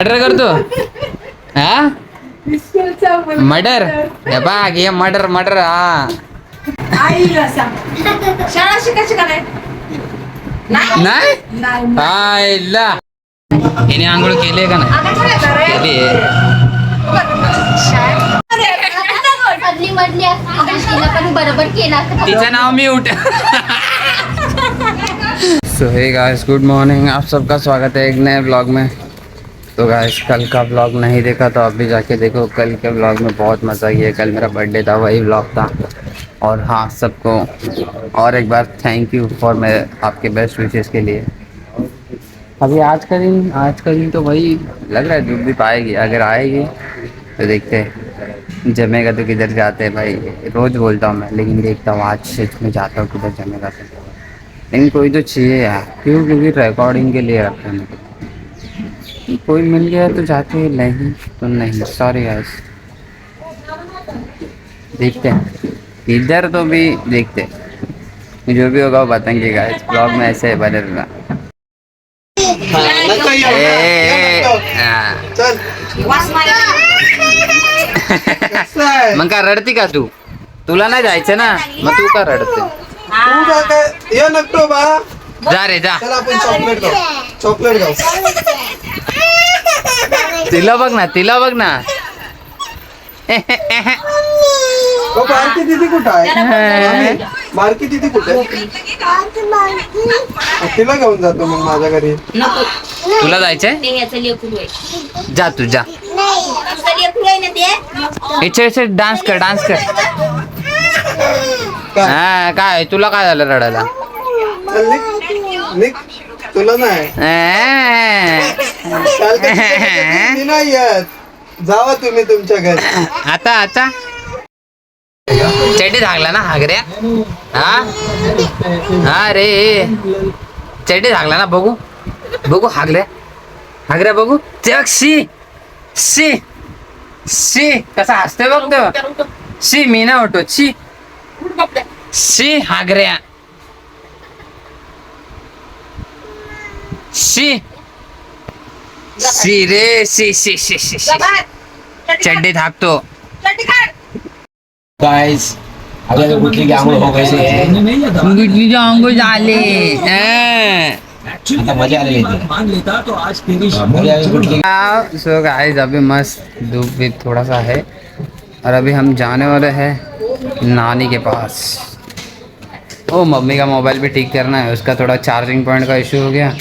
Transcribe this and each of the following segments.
Murder करतो हा murder हे बघ हे मर्डर मर्डर हा आईला सांग शाळा शिकायची का नाही आईला हिने आंघोळ केली का नाही केली बरोबर केला तिचं नाव मी उठ so hey guys good morning, आप सबका स्वागत है एक नए ब्लॉग में। तो गाइस कल का ब्लॉग नहीं देखा तो अभी जाके देखो, कल के ब्लॉग में बहुत मज़ा किया। कल मेरा बर्थडे था, वही ब्लॉग था। और हाँ, सबको और एक बार थैंक यू फॉर मेरे आपके बेस्ट विशेस के लिए। अभी आज का दिन तो वही लग रहा है जो भी पाएगी, अगर आएगी तो देखते हैं, जमेगा तो किधर जाते हैं भाई। रोज़ बोलता हूँ मैं, लेकिन देखता हूँ आज से मैं जाता हूँ किधर जमेगा तो। लेकिन कोई तो चाहिए यार, क्योंकि रिकॉर्डिंग के लिए रखते हैं। कोई मिल गया तो जाते हैं, नहीं तो नहीं। सॉरी गाइस, देखते हैं इधर तो भी देखते हैं, जो भी होगा वो बताएंगे गाइस। ब्लॉग में ऐसे है, बने रहना। मग का रडती का तू? तुला नाही जायचं ना, मग तू का रडते? ये नकटो बा, जा रे जा। चला आपण चॉकलेट खाऊ तिला बघ ना तो बारकी दीदी कुठं आहे? बारकी दीदी कुठे आहे? तिला घेऊन जातो मग माझ्या घरी। तुला जायचंय? जा तू जा। इच्छे डान्स कर हा काय तुला काय झालं रडायला? चल निक तुला नाही काल कधी नाही येत, जावा तुम्ही तुमच्या घरी। आता चड्डी झागला ना हागऱ्या? हा रे चड्डी झागला ना, बघू हागऱ्या बघू। शी कसा हसतोय बघ तो। शी मी ना होतो शी हागऱ्या शी रे शी चड्डी झाकतो। गाइस अगर गुटली की आंघोळ हो गई गुटलीची आंघोळ झाले, आता मजा आली गुटली। सो गाइस अभी मस्त धूप भी थोड़ा सा है और अभी हम जाने वाले हैं नानी के पास। ओ मम्मी का मोबाइल भी ठीक करना है, उसका थोड़ा चार्जिंग पॉइंट का इशू हो गया,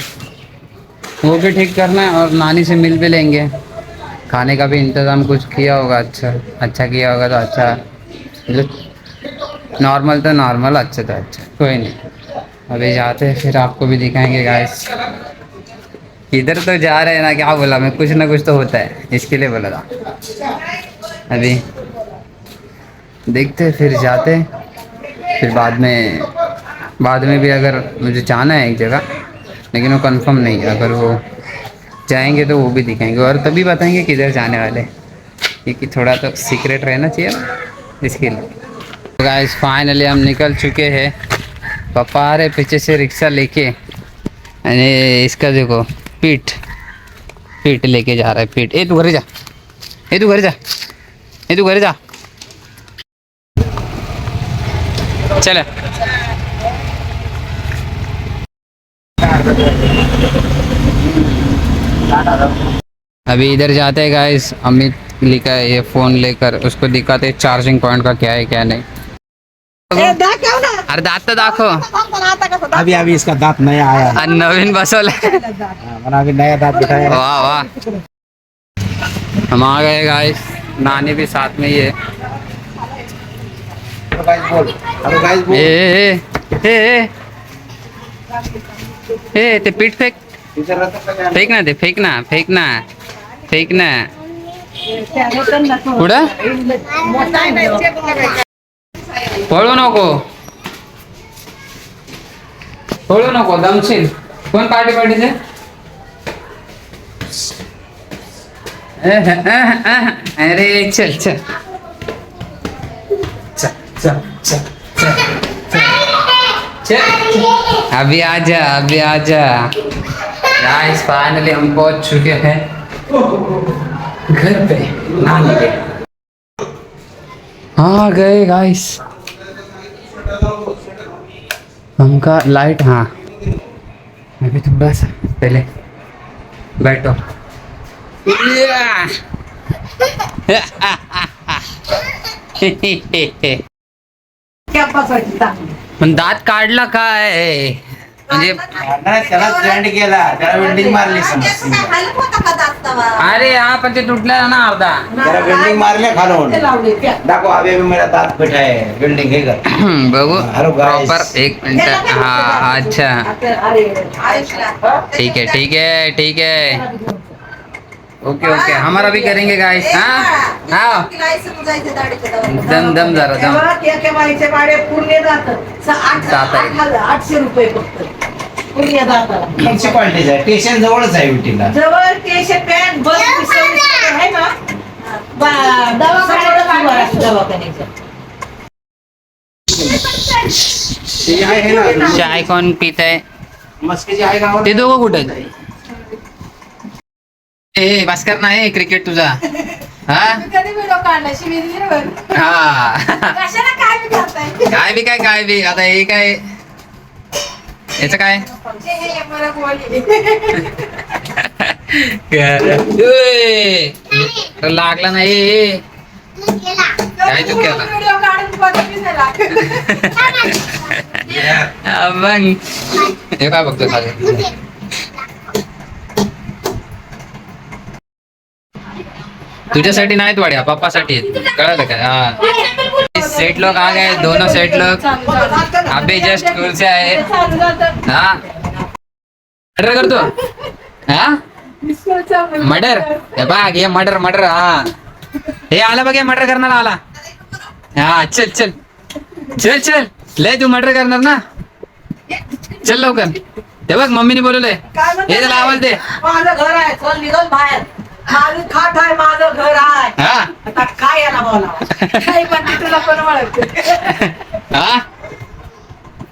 वो भी ठीक करना है। और नानी से मिल भी लेंगे। खाने का भी इंतज़ाम कुछ किया होगा, अच्छा किया होगा तो अच्छा, नॉर्मल तो नॉर्मल, अच्छा तो अच्छा, कोई नहीं। अभी जाते हैं, फिर आपको भी दिखाएंगे गाइस। इधर तो जा रहे हैं ना, क्या बोला मैं, कुछ ना कुछ तो होता है, इसके लिए बोला था। अभी देखते फिर जाते, फिर बाद में भी अगर मुझे जाना है एक जगह, लेकिन वो कंफर्म नहीं है। अगर वो जाएंगे तो वो भी दिखाएंगे और तभी बताएंगे किधर जाने वाले, क्योंकि थोड़ा तो सीक्रेट रहना चाहिए ना, इसके लिए। तो गाइस फाइनली हम निकल चुके हैं। पापा आ रहे पीछे से रिक्शा लेके, इसका देखो पीठ लेके जा रहा है। पीठ तू घर जा चल। अभी इधर जाते हैं गाइस, अमित लिखा है ये फ़ोन लेकर, उसको दिखाते चार्जिंग पॉइंट का क्या है क्या नहीं। अरे दात तो दाखव। अभी इसका दांत नया आया, नवीन बसवला, अभी नया दांत बिठाया। वाह हम आ गए गाइस, नानी भी साथ में ही है। ए ते पीठ फेकना कुठं पळू नको दमशील। कोण पार्टीचे? अरे चल अभी आजा गाइस फाइनली हम पहुंच चुके हैं घर पे नानी के आ गए गाइस। हमका लाइट, हाँ अभी थोड़ा सा पहले बैठो। क्या बसायची चांगली. पण दात काढला काय म्हणजे त्याला ट्रेंड केला, त्याला वेल्डिंग मारली समज. हलत होता का दात तवा? अरे हा पण ते तुटलं ना अर्धा. त्याला वेल्डिंग मारले खालून. ते लावले त्या. दाखव अभी अभी मेरा दांत बैठा है वेल्डिंग हे कर. बघू Hello guys. प्रॉपर एक मिनिट. हा अच्छा अरे आयुषला. ठीक है ठीक है ठीक है. ओके ओके हमारा भी करेंगे गाइस. हाँ हाँ दम दम जरा दम. केव्हाचे भाडे पूर्ण जातं. सात आहे. 800 रुपये फक्त पूर्ण जातं. म्युन्सिपाल्टीच आहे, स्टेशन जवळच आहे विटीला. जवळ स्टेशन पॅन बस आहे ना. दवाखान्याचं. ते आहे ना चाय कोण पित आहे? मस्कीची आहे गावात. ते दोघं कुठे आहेत? ए भास्कर नाही क्रिकेट तुझा. हा कधी व्हिडिओ काढला शिवीर हा कशाला काय बी करताय. काय बी काय बी आता हे काय याच काय मला बोलली. उय, लागला नाही काय तू केला? व्हिडिओ काढून बघितला. मग हे काय बघतो खाली? तुझ्यासाठी नाहीत वाड्या पप्पासाठी आहेत. कळलं काय? हा सेट लोग आ गए, दोनों सेट लोग अभी जस्ट स्कूल से आए. हा मर्डर करतो. हा मर्डर बघ हे मर्डर मर्डर. हा हे आला बघ हे मर्डर करणार आला. हा चल चल चल चल लय तू मर्डर करणार ना. चल लवकर. ते बघ मम्मीने बोलवलंय. हे त्याला आवाज दे. माझं घर आहे चल निघल बाहेर. माझं खाट आहे माझं घर आहे. हा आता काय याला बोलावं. नाही पण ती तुला पण ओळखते. हा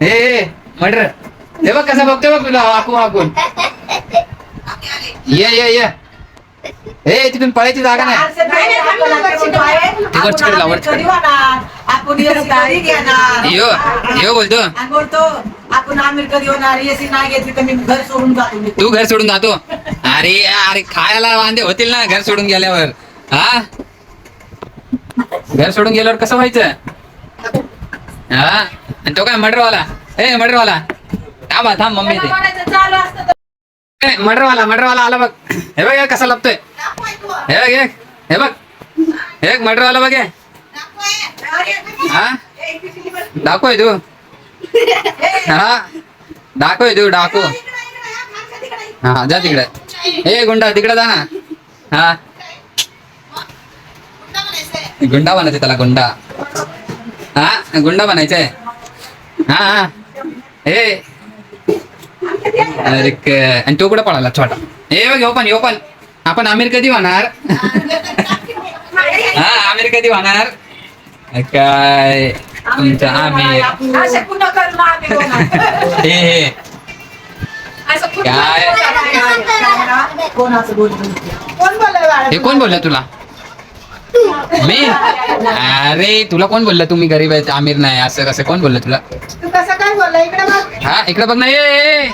हे मर्डर. हे बघ कसा बघतोय बघ तुला वाकून वाकून. ये ये ये ए तिथून पळायची जागा नाही. तिकडच कडे लावड कधी होणार आपण एसी कधी घेणार. यो यो बोलतो आणि बोलतो आपण आमिर कधी होणार. एसी नाही घेतली तर मी घर सोडून जातो. तू घर सोडून जातो. अरे अरे खायला वांदे होतील ना घर सोडून गेल्यावर. हा घर सोडून गेल्यावर कसं व्हायचं? हा आणि तो काय मर्डरवाला. ए मर्डरवाला थांबा थांब मम्मी ते म्हणायचं चालू असतं तर मर्डरवाला आला बघ. हे बघ हे कसा लपतोय. हे बघ एक हे बघ एक मर्डरवाला बघ हे. हा डाकू तू. हा डाकू तू डाकू. हा जा तिकडे. ए गुंडा तिकडे जा ना. हा गुंडा बनायचं त्याला गुंडा. हा गुंडा बनायचंय. हा हा हे अरे आणि तो कुठे पळाला छोटा. हे बघ यो पण आपण आमिर कधी होणार. हा आमिर कधी होणार काय तुमचा आमिर. असं पुन्हा करून आमिर होणार. हे असं पुन्हा काय? कोण असं बोलतो. कोण बोललं हे कोण बोललं तुला? मी अरे तुला कोण बोललं तुम्ही गरीब आहेत आमिर नाही असं कसं कोण बोललं तुला? तू कसं काय बोलला इकडे बघ. हा इकडे बघ ना. ये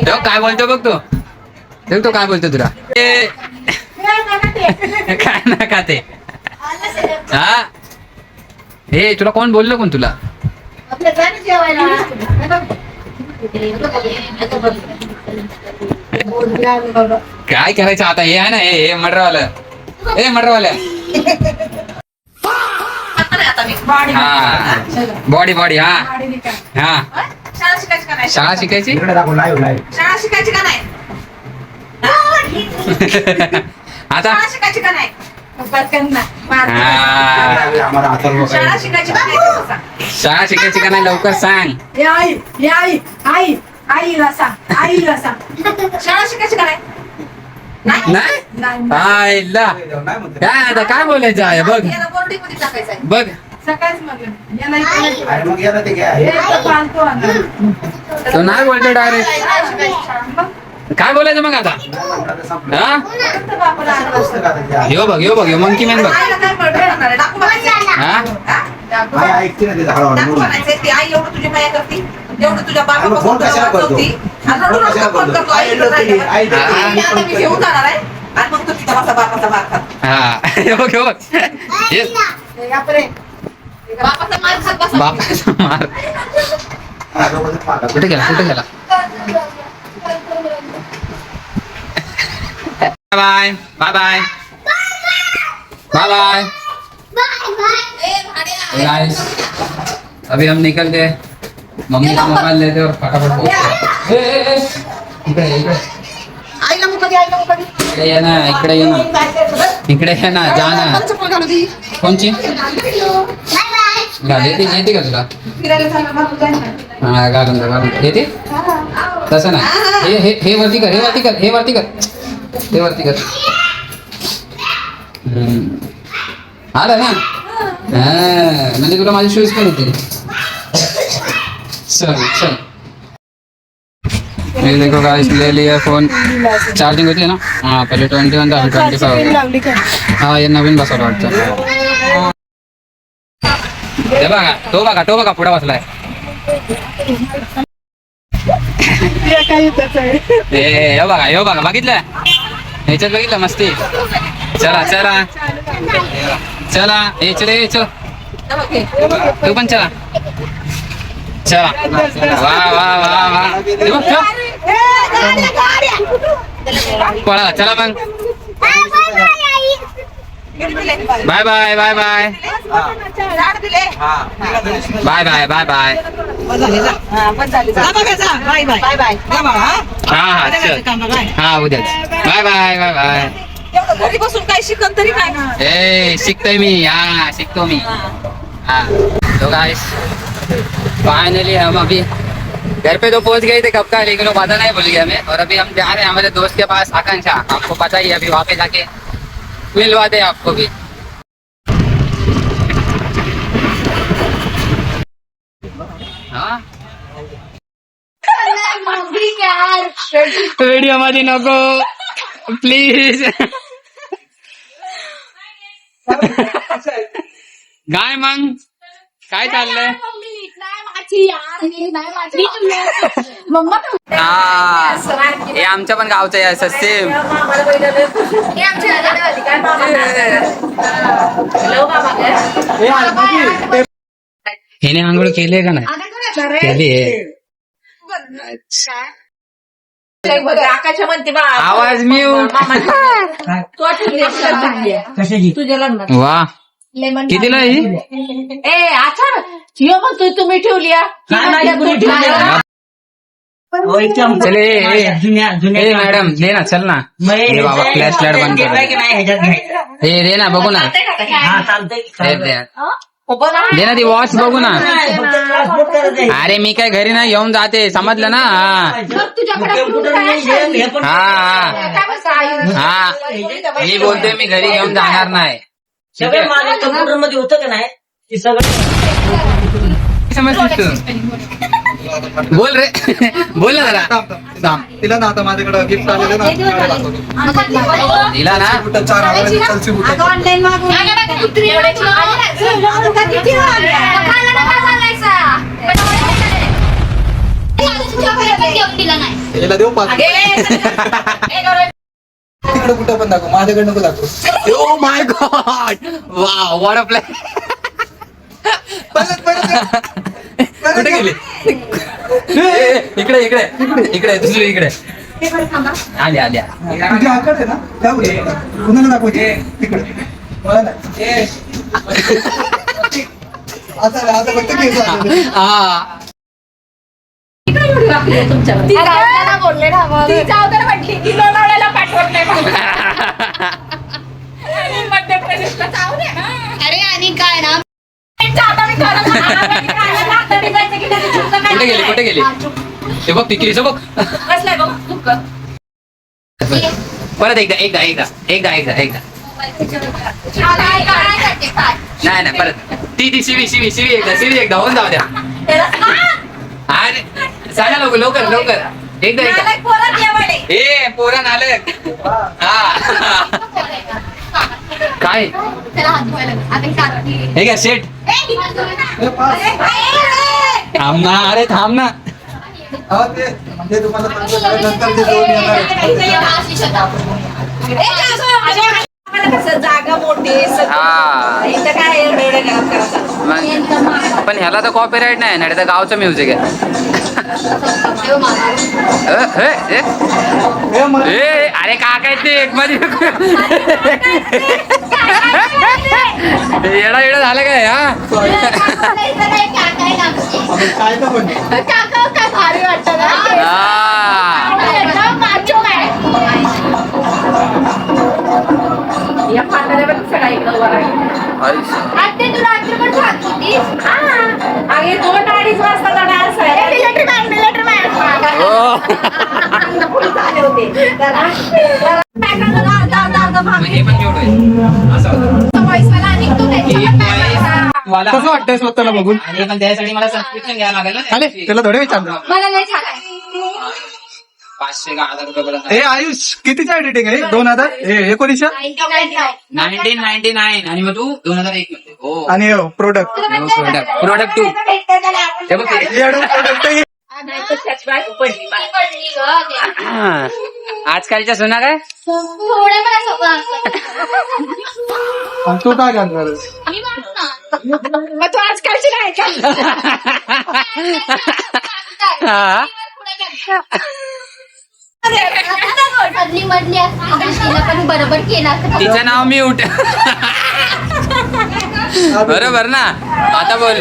तो काय बोलतो बघ तो काय बोलतो तुला. काय नका ते. हा हे तुला कोण बोललं कोण तुला? काय करायचं आता हे आहे ना हे मर्डरवालं. ए मर्डरवाल्या हा बॉडी हा हा शाळा शिकायची का नाही. शाळा शिकायची. इकडे दाखव लाईव्ह लाईव्ह. शाळा शिकायची का नाही. आता शाळा शिकायची का नाही. हा आम्हाला अथर्व शाळा काय शिकायची का नाही. शाळा शिकायची का नाही लवकर सांग. हे आई आईला सांग. आईला सांग शाळा शिकायची का नाही. नाही आईला नाही म्हणते. काय आता काय बोलायचं आहे बघ याला बोर्डिंग मध्ये टाकायचं आहे. बघ. सकाळीच म्हणलं याला इकडे अरे मग याला ते घ्या. हे तर फालतू आणलं. तो नाही बोलतो डायरेक्ट. शाळा शिकायची शाळा. मग काय बोलायचं मग आता हा यो बघ मंकी मॅन बघ आईला काय बडबड होणार आहे? डाकू बनायचंय? हा हा? आई ऐकते ना ते हळूहळू डाकू म्हणून. बनायचंय. ती आई एवढं तुझी माया करते, एवढं तुझ्या आणि मग फोन कशाला करतो? वाचवती. आणि रडू फोन रडू कशाला फोन करतो? करतो. आई आईला रडते, राहिलं. आई रडते. आणि आता मी घेऊन जाणार आहे आणि मग तू तिचा बापाचा मार खात. हा हे बघ हे बापरे. बापाचा मार खात बसा. बापाचा मार कुठे गेला बाय बाय गाइस अभी हम निकलते हैं मम्मी का मोबाइल लेते और फटाफट पहुंचते हैं इकडे आईला मुका दे, आईला मुका दे. इकडे ये ना इकडे ये ना जा ना कोणची येते का तुला फिरायला चालला बापू जाय ना. हा घालून दे येते तसं नाही हे वरती कर आलं ना हा म्हणजे तुला माझे शूज पण येतील चल ये देखो गाइस ले लिया फोन चार्जिंग होती है ना हाँ पहले 21 था 25 हाँ ये नवीन बसवलं वाटतं हे बघा तो बघा पुढे बसलाय हे बघा बघितलं ह्याच्यात बघितलं मस्ती चला चल तू पण चला वा पळा चला मग बाय बाय हा हा उद्याच बाय घरी बसून काय शिकन तरी काय ए शिकतोय मी शिकतो मी तो गाइस फाइनली हम अभी घर पे तो पहुंच गए थे कब का लेकिन वो पता नहीं भूल गया मैं और अभी हम जा रहे हैं हमारे दोस्त के पास आकांक्षा आपको पता ही है अभी वहाँ पे जाके मिलवाते हैं आपको भी हाँ व्हिडिओ मध्ये नको प्लीज काय मग काय चाललंय हे आमच्या पण गावचं आहे असं सेम हिने आंघोळ केली का नाही केली आकाशा म्हणते बा आवाज म्यूट तुझ्या लग्नात वा कितीला ही ए आचार यो मग तुम्ही ठेवली चले ए मॅडम दे ना चल ना हे बाबा फ्लॅश लाईट बंद कर हे दे ना बघू ना दे ना ती वॉच बघू ना अरे मी काय घरी नाही घेऊन जाते समजलं ना हा मी बोलतोय मी घरी घेऊन जाणार नाही सगळं माझ्या कम्प्युटर मध्ये होतं का नाही ते सगळं समजलीस तू बोल रे बोल ना जरा तिला ना आता माझ्याकडे गिफ्ट आलेलं ना दिला ना बुटं 4,000 चलची बुटं. ऑनलाईन मागून दिला नाही याला देऊ 5 तिकडे कुठं पण दाखव माझ्याकडे नको दाखव oh my God wow what a plan कुठे गेली इकडे दुसरी इकडे आल्या तुझी आकड आहे ना त्यामुळे कुणाला दाखवायची तिकडे मला नाही आता फक्त केस आलेले. हा अरे आणि काय ना कुठे गेली ते बघ तिकीट बघ परत एकदा नाही परत ती शिवी एकदा होऊन जाऊ द्या अरे सांगा लवकर एकदा एकदा. नालायक पोरं जेवढे. ए पोरा नालक. हा काय त्याला हात धुवायला लागला. आता काढते. हे काय सेट हे पास. थांब ना अरे थांब ना. हा, ते तुम्हाला नंतर ते दोन येणार आहेत. कसं जागा मोठी आहे, सगळं. हा इथं काय एवढं एवढं घरात करायचं. मग पण ह्याला तर कॉपीराईट नाही ना तर गावचं म्युझिक आहे. हे मग ए अरे का काय ते एक मध्ये येडा येडा झालं काय हा काय तर पण काय भारी वाटतं ना. हा. एकदम माचो आहे. या पाण्याला पण सगळा इकडं वर आहे. आत्ते तू रात्रभर जात होतीस? अगे 2-2:30 वाजता डान्स आहे. Military man. हो. झाले होते. मग हे पण केवढं आहे? असं होतं. व्हॉइसवाला आणि तू मला कसं वाटतंय स्वतःला बघून? आणि पण त्यासाठी मला सबस्क्रिप्शन घ्यावं लागेल ना अरे त्याला थोडे विचारलं. मला नाही छान आहे. 500 का 1000 रुपये हे आयुष कितीचं एडिटिंग आहे? 2000 हे 1900 1999 आणि मग तू 2001 मध्ये हो आणि प्रोडक्ट प्रोडक्ट 2 हे बघ ते. प्रोडक्ट पडली पडली गं ते. हा. आजकालच्या सुना काय थोडं मला सोपं असतं. तू काय करणार? मी म्हणतो ना. मग तू आजकालची नाही का? हा. मधली मधली असते तिला पण बरोबर केलं असतं. तिचं नाव मी उठ बरोबर ना. आता बोल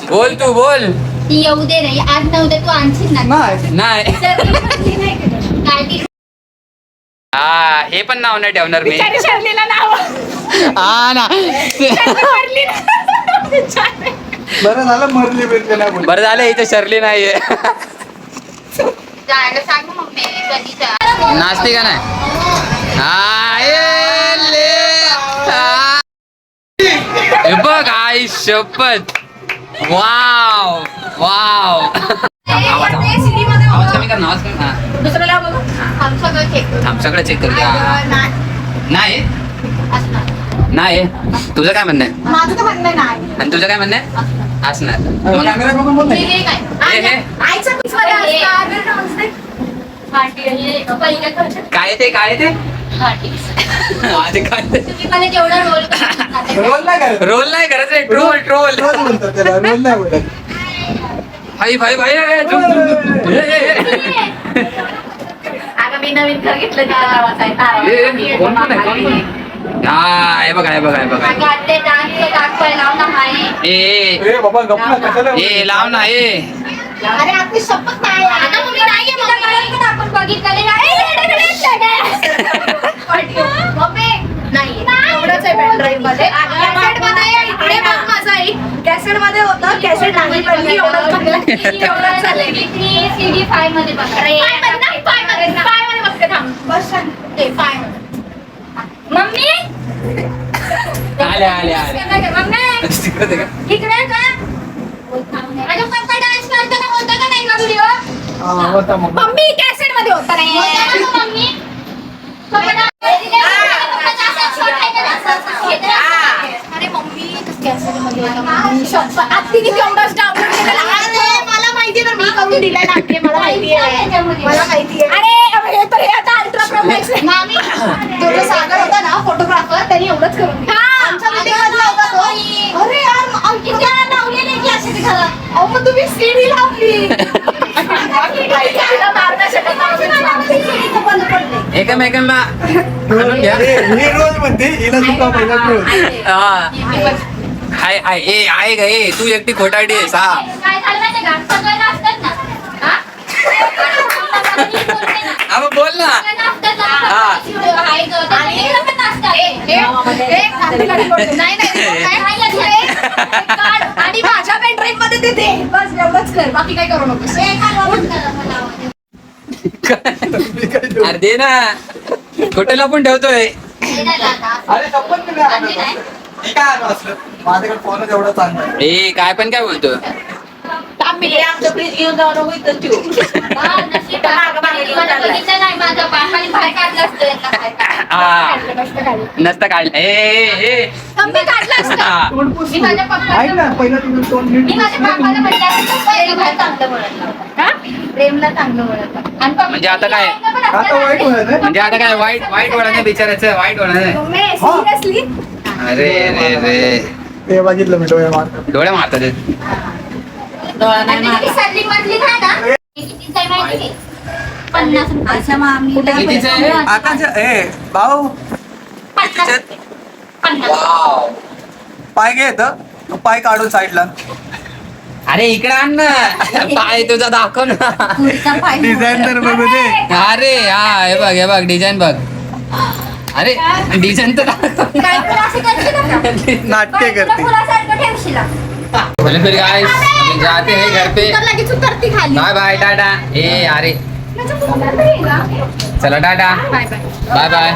बोल तू बोल. ती येऊ दे नाही आज न उद्या तू आणशील ना. नाही नाही काय ती हा हे पण नाव नाही ठेवणार मी. शर्लीला नाव हा ना बरं झालं मरली बिरली नाही बोलली. बरं झालं इथे शर्ली नाहीये. जायला सांग मम्मी कधी जा. नाचते का नाही हा, ए, ले, हा. हे बघ आई शपथ वाव वाव. आवाज कमी कर ना आवाज कमी. हा. दुसरं लाव बघू. आम सगळं चेक करू. थांब सगळं चेक करूया. नाही असणार. नाही तुझं काय म्हणणं आहे माझं तर म्हणणं नाही. आणि तुझं काय म्हणणं आहे असणार. मग कॅमेरा बघून बोल मी ना. हे काय हे, हे. आईचं पिसमध्ये असतं. पार्टी आणि पहिल्या खर्चात काय ते काय ते पार्टी. माझे काय ते तुम्ही मला जेवढा रोल करता रोल नाही करत. रोल नाही करत रे ट्रोल ट्रोल. रोल बोलतात त्याला, रोल नाही बोलत. भाई भाई भाई ए, झुम, झुम, झुम. ए, ए, ए. अगं मी नवीन घर घेतलं तिथं नावाचं आहे. ए, ए, कोण कोण आहे कोण कोण आहे? हा हे बघा हे बघा हे बघा गाते डान्स दाखवायला लावला आहे. ए ए बाबा गप्प ना, कशाला ए लाव ना ए. अरे आपली शपथ नाही आहे. आता तुम्ही नाही आहे मम्मी पण आपण बघितलेले नाही. मम्मी नाही एवढंच आहे पेनड्राईव्ह मध्ये. कॅसेट मध्ये इकडे बघ माझा एक कॅसेट मध्ये होतं. कॅसेट नाही पडली. एवढंच बघलं. एवढंच झालंय. CD 5 मध्ये बघ. फाय मध्ये बघते थांब. बस सांग. ते 5 मध्ये. मम्मी आले आले आले मम्मी तिकडे ते का? इकडे का अगं पप्पा डान्स करताना होता का नाही का व्हिडिओ. हा, होता मग. मम्मी कॅसेट मध्ये होता नाही. मम्मी पप्पा अरे मम्मी कॅसेट मध्ये होता. आत्तीने तेवढंच डाउनलोड केलं. मला माहिती तर मी करून दिला लागते. मला माहिती आहे. मला माहिती आहे. अरे हे तर हे आता अल्ट्रा प्रो मॅक्स आहे. मामी तो जो सागर होता ना फोटोग्राफर त्यांनी एवढंच करून दिलं. आमच्या मध्ये मधला होता तो. अरे यार किती वेळा लावलेली आहे कॅसेट घरात. अहो मग तुम्ही सीडी लावली. तिला मारणं शकत नाही. CD तर बंद पडले. एकमेकांना आणून घ्या. ही रोल म्हणते, हिला चुका पहिला रोल. हा. हाय हाय ए आहे का ए तू एकटी खोटाडी आहेस हा. काय झालं माहिती का सगळे नाचतात ना. हा? हा मग बोल ना. सगळे नाचतात ना. हा. आहे गं. त्याच्या इकडं पण नाचतात. नाही आणि माझ्या पेनड्राईव्ह मध्ये ते दे. बस एवढंच कर. बाकी काय करू नकोस. अरे दे ना कुठे लपून ठेवतोय. अरे शपथ मी नाही आणत. हे काय आणलं असलं? माझ्याकडे फोनच एवढा चांगला आहे. ए काय पण काय बोलतो. आम्ही आमचं फ्रीज घेऊन जाऊ नको इथं ठेवू. बघितलं नाही माझं बापाने बाहेर काढलं असतं यांना बाहेर काढलं. नसतं काढलं कमी काढलं असतं. मी माझ्या ऐक ना पप्पाला पहिलं तुझं तोंड मी नीट माझ्या बापाला म्हटलं प्रेमला चांगलं म्हणत प्रेमला चांगलं म्हणत आणि पप्पा- म्हणजे आता काय? आता वाईट होणार आहे. म्हणजे आता काय वाईट वाईट वळण बिचारायचं वाईट वळण अरे रे रे ते बघितलं मी डोळे मारतात. डोळे मारतात ते. डोळा नाही आणि मारला. ती सर्दी मधली नाही ना कितीच आहे माहिती आहे? 50 रुपये. कितीचं आहे? आकाश ए भाऊ 50. 50. पाय घे इथं. तू पाय काढून साईडला अरे इकडे आण ना पाय तुझा दाखव ना डिझाईन तर बघू दे. अरे हा हे बघ डिझाईन बघ अरे डिझाईन तर दाखव. काय पण असं करशील का? नाट्य तुला करते. फुलासारखं ठेवशील. चलो फिर गाइस अभी जाते हैं घर पे तर लगेच उतरती खाली. बाय बाय टाटा ए अरे माझं फोन करता येईल ना? चला टाटा bye bye. Bye bye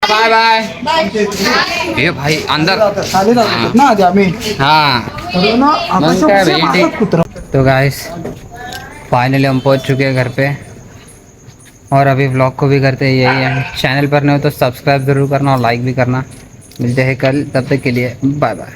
bye bye ए भाई अंदर खाली जातात ना आधी आम्ही हाँ तर ना मग काय आकाशापेक्षा भाई, मागं कुत्रा. तो गाइस फाइनली हम पहुंच चुके हैं घर पे और अभी व्लॉग को भी करते हैं यही है चैनल पर नहीं हो तो सब्सक्राइब ज़रूर करना और लाइक भी करना मिलते हैं कल तब तक के लिए बाय बाय